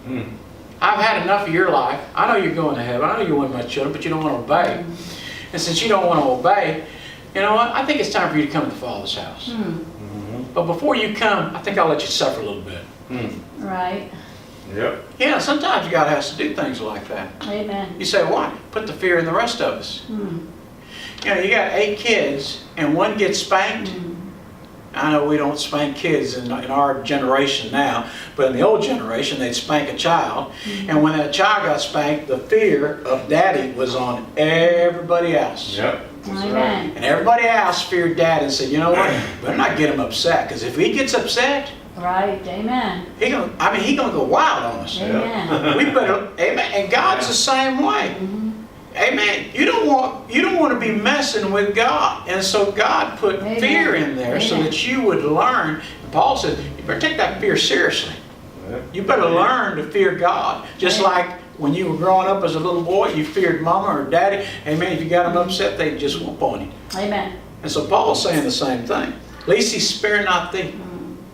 I've had enough of your life. I know you're going to heaven. I know you're one of my children, but you don't want to obey. And since you don't want to obey, you know what? I think it's time for you to come to the Father's house. But before you come, I think I'll let you suffer a little bit. Right. Yep. Yeah, sometimes God has to do things like that. Amen. You say, why? Put the fear in the rest of us. You know, you got 8 kids and one gets spanked. I know we don't spank kids in our generation now, but in the old generation, they'd spank a child. And when that child got spanked, the fear of daddy was on everybody else. Yep. Amen. And everybody else feared dad and said, you know what, better not get him upset, because if he gets upset, Right. Amen. he's gonna go wild on us. Amen. We better, amen. And God's the same way. Amen. You don't want to be messing with God, and so God put fear in there so that you would learn. Paul says you better take that fear seriously. You better learn to fear God, just like when you were growing up as a little boy, you feared mama or daddy. Amen. If you got them upset, they'd just whoop on you. Amen. And so Paul's saying the same thing. Least he spare not thee,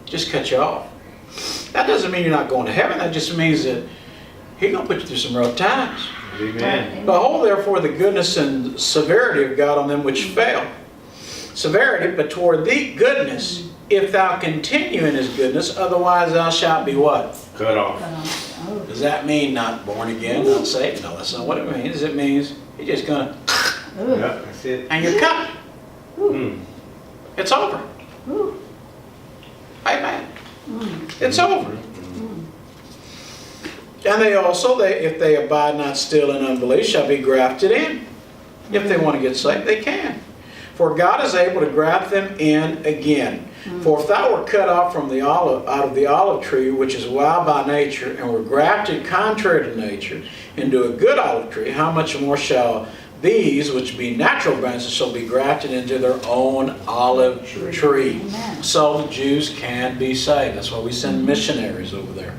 just cut you off. That doesn't mean you're not going to heaven. That just means that He's going to put you through some rough times. Amen. Behold, therefore, the goodness and severity of God on them which fail. Severity, but toward thee goodness, if thou continue in His goodness, otherwise thou shalt be what? Cut off. Does that mean not born again, not saved? No, that's not what it means. It means He's just going to, Yeah, that's it. and you're cut. It's over. Amen. It's over. And they also, if they abide not still in unbelief, shall be grafted in. If they want to get saved, they can. For God is able to graft them in again. For if thou were cut off from the olive, out of the olive tree, which is wild by nature, and were grafted contrary to nature into a good olive tree, how much more shall these, which be natural branches, shall be grafted into their own olive tree? Amen. So the Jews can be saved. That's why we send missionaries over there.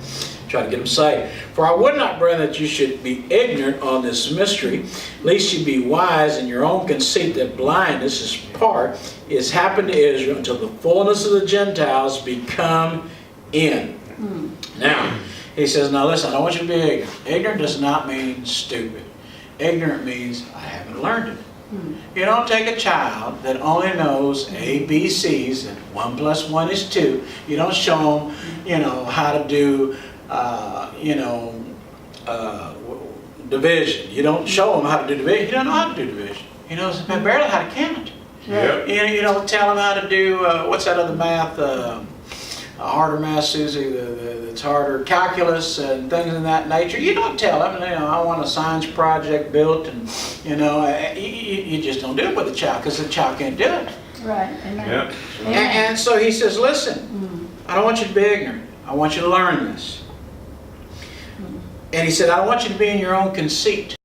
Try to get them saved. For I would not, brethren, that you should be ignorant on this mystery, lest you be wise in your own conceit, that blindness is part is happened to Israel until the fullness of the Gentiles be come in. Now, he says, now listen, I don't want you to be ignorant. Ignorant does not mean stupid. Ignorant means I haven't learned it. You don't take a child that only knows A, B, C's, and 1 + 1 is 2. You don't show them, how to do division. You don't show them how to do division. You don't know how to do division. He knows barely how to count. Yep. You don't tell them how to do, what's that other math, harder math, Susie, that's harder, calculus and things of that nature. You don't tell them, I want a science project built, and, you just don't do it with a child, because the child can't do it. Right. Amen. Yep. And so he says, listen, I don't want you to be ignorant. I want you to learn this. And he said, I don't want you to be in your own conceit.